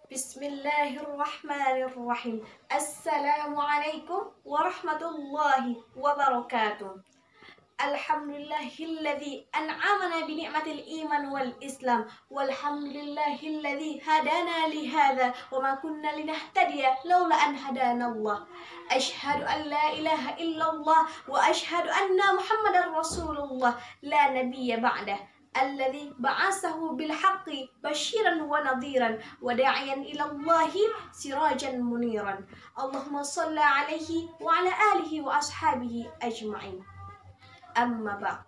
Bismillahirrahmanirrahim. Assalamualaikum warahmatullahi wabarakatuh. Alhamdulillahilladzi an'amana bi ni'matil iman wal islam walhamdulillahilladzi hadana li hadza wa ma kunna linahtadiya laula an hadanallah. Asyhadu an la ilaha illallah wa asyhadu anna muhammadar rasulullah la nabiyya ba'dah. Alladzi ba'asahu bil haqqi basyiran wa nadhiran wa da'iyan ila Allahi sirajan muniran. Allahumma shalli alaihi wa ala alihi wa ashabihi ajma'in. Amma ba'd.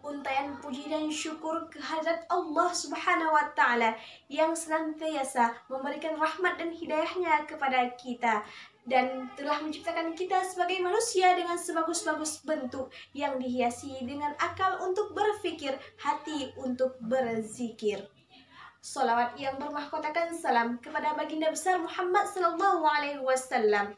Untaian puji dan syukur kehadirat Allah Subhanahu wa Ta'ala yang senantiasa memberikan rahmat dan hidayahnya kepada kita dan telah menciptakan kita sebagai manusia dengan sebagus-bagus bentuk yang dihiasi dengan akal untuk berpikir, hati untuk berzikir. Salawat yang bermahkotakan salam kepada baginda besar Muhammad sallallahu alaihi wasallam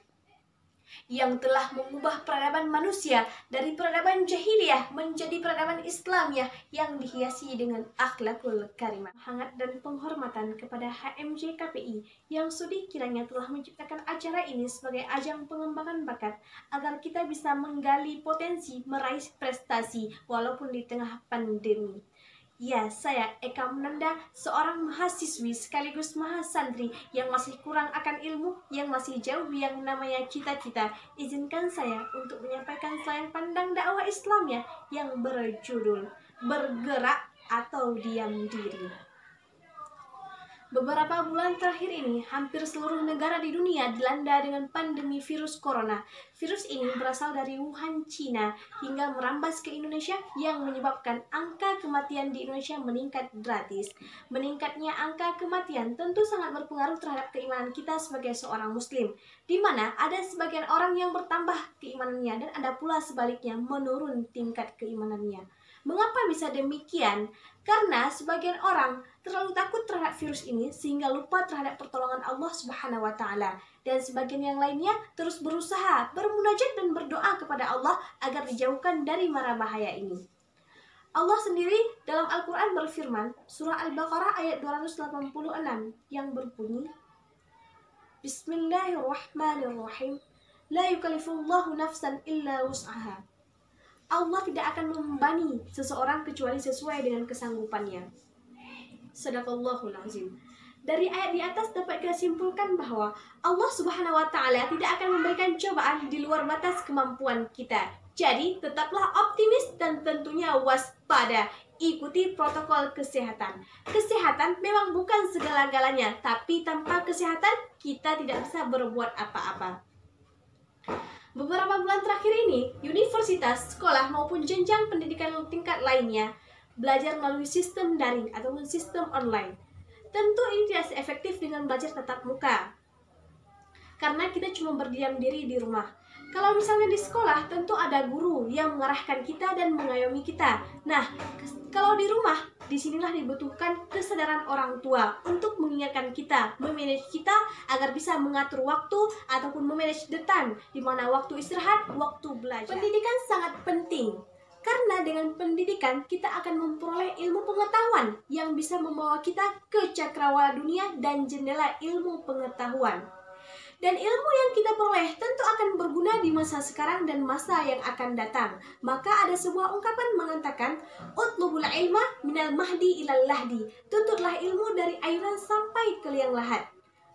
yang telah mengubah peradaban manusia dari peradaban jahiliyah menjadi peradaban Islamiyah yang dihiasi dengan akhlakul karimah. Hangat dan penghormatan kepada HMJ KPI yang sudi kiranya telah menciptakan acara ini sebagai ajang pengembangan bakat agar kita bisa menggali potensi meraih prestasi walaupun di tengah pandemi. Ya, saya Eka Munanda, seorang mahasiswi sekaligus mahasantri yang masih kurang akan ilmu, yang masih jauh yang namanya cita-cita. Izinkan saya untuk menyampaikan selain pandang dakwah Islamnya yang berjudul Bergerak atau Diam Diri. Beberapa bulan terakhir ini, hampir seluruh negara di dunia dilanda dengan pandemi virus corona. Virus ini berasal dari Wuhan, Cina, hingga merambas ke Indonesia yang menyebabkan angka kematian di Indonesia meningkat drastis. Meningkatnya angka kematian tentu sangat berpengaruh terhadap keimanan kita sebagai seorang muslim, di mana ada sebagian orang yang bertambah keimanannya dan ada pula sebaliknya menurun tingkat keimanannya. Mengapa bisa demikian? Karena sebagian orang terlalu takut terhadap virus ini sehingga lupa terhadap pertolongan Allah Subhanahu wa Ta'ala, dan sebagian yang lainnya terus berusaha bermunajat dan berdoa kepada Allah agar dijauhkan dari mara bahaya ini. Allah sendiri dalam Al-Quran berfirman, surah Al-Baqarah ayat 286 yang berbunyi, Bismillahirrahmanirrahim, la yukallifullahu nafsan illa wus'aha. Allah tidak akan membebani seseorang kecuali sesuai dengan kesanggupannya. Sadaqallahul azim. Dari ayat di atas dapat kita simpulkan bahwa Allah Subhanahu wa Ta'ala tidak akan memberikan cobaan di luar batas kemampuan kita. Jadi tetaplah optimis dan tentunya waspada. Ikuti protokol kesehatan. Kesehatan memang bukan segala-galanya, tapi tanpa kesehatan kita tidak bisa berbuat apa-apa. Beberapa bulan terakhir ini, universitas, sekolah maupun jenjang pendidikan tingkat lainnya belajar melalui sistem daring ataupun sistem online. Tentu ini tidak seefektif dengan belajar tatap muka, karena kita cuma berdiam diri di rumah. Kalau misalnya di sekolah, tentu ada guru yang mengarahkan kita dan mengayomi kita. Nah, kalau di rumah, disinilah dibutuhkan kesadaran orang tua untuk mengingatkan kita, memanage kita agar bisa mengatur waktu ataupun memanage the time, di mana waktu istirahat, waktu belajar. Pendidikan sangat penting, karena dengan pendidikan kita akan memperoleh ilmu pengetahuan yang bisa membawa kita ke cakrawala dunia dan jendela ilmu pengetahuan. Dan ilmu yang kita peroleh tentu akan berguna di masa sekarang dan masa yang akan datang. Maka ada sebuah ungkapan mengatakan, utlubul ilma minal mahdi ilal lahdi. Tuntutlah ilmu dari ayunan sampai ke liang lahat.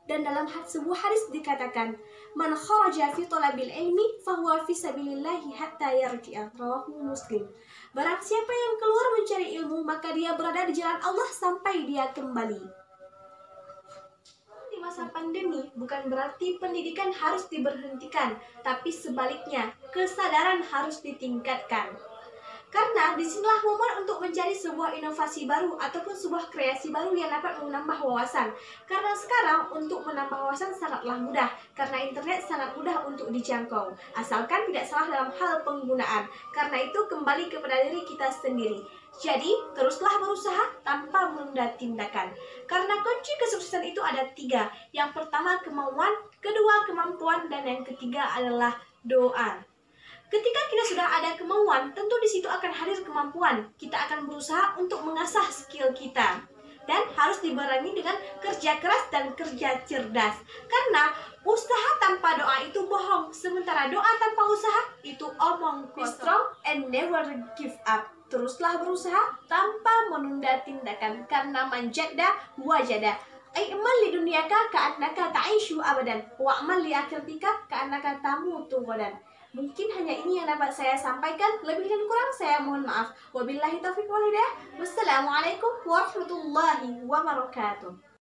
Dan dalam sebuah hadis dikatakan, man kharaja fi talabil ilmi fahuwa fi sabilillahi hatta yarji'a. Rawahu Muslim. Barang siapa yang keluar mencari ilmu, maka dia berada di jalan Allah sampai dia kembali. Masa pandemi bukan berarti pendidikan harus diberhentikan, tapi sebaliknya kesadaran harus ditingkatkan. Karena disinilah momen untuk mencari sebuah inovasi baru ataupun sebuah kreasi baru yang dapat menambah wawasan. Karena sekarang untuk menambah wawasan sangatlah mudah, karena internet sangat mudah untuk dijangkau, asalkan tidak salah dalam hal penggunaan. Karena itu kembali kepada diri kita sendiri. Jadi, teruslah berusaha tanpa menunda tindakan. Karena kunci kesuksesan itu ada 3. Yang pertama kemauan, kedua kemampuan, dan yang ketiga adalah doa. Ketika kita sudah ada kemauan, tentu di situ akan hadir kemampuan. Kita akan berusaha untuk mengasah skill kita. dan harus dibarengi dengan kerja keras dan kerja cerdas. Karena usaha tanpa doa itu bohong, sementara doa tanpa usaha itu omong kosong. Be strong and never give up. Teruslah berusaha tanpa menunda tindakan, karena manjada wajada. I'mal li dunyaka ka'annaka ta'ishu abadan wa'mal li akhiratika ka'annaka tamutu ghadan. Mungkin hanya ini yang dapat saya sampaikan. Lebih dan kurang saya mohon maaf. Wabillahi taufiq wal hidayah. Wassalamualaikum warahmatullahi wabarakatuh.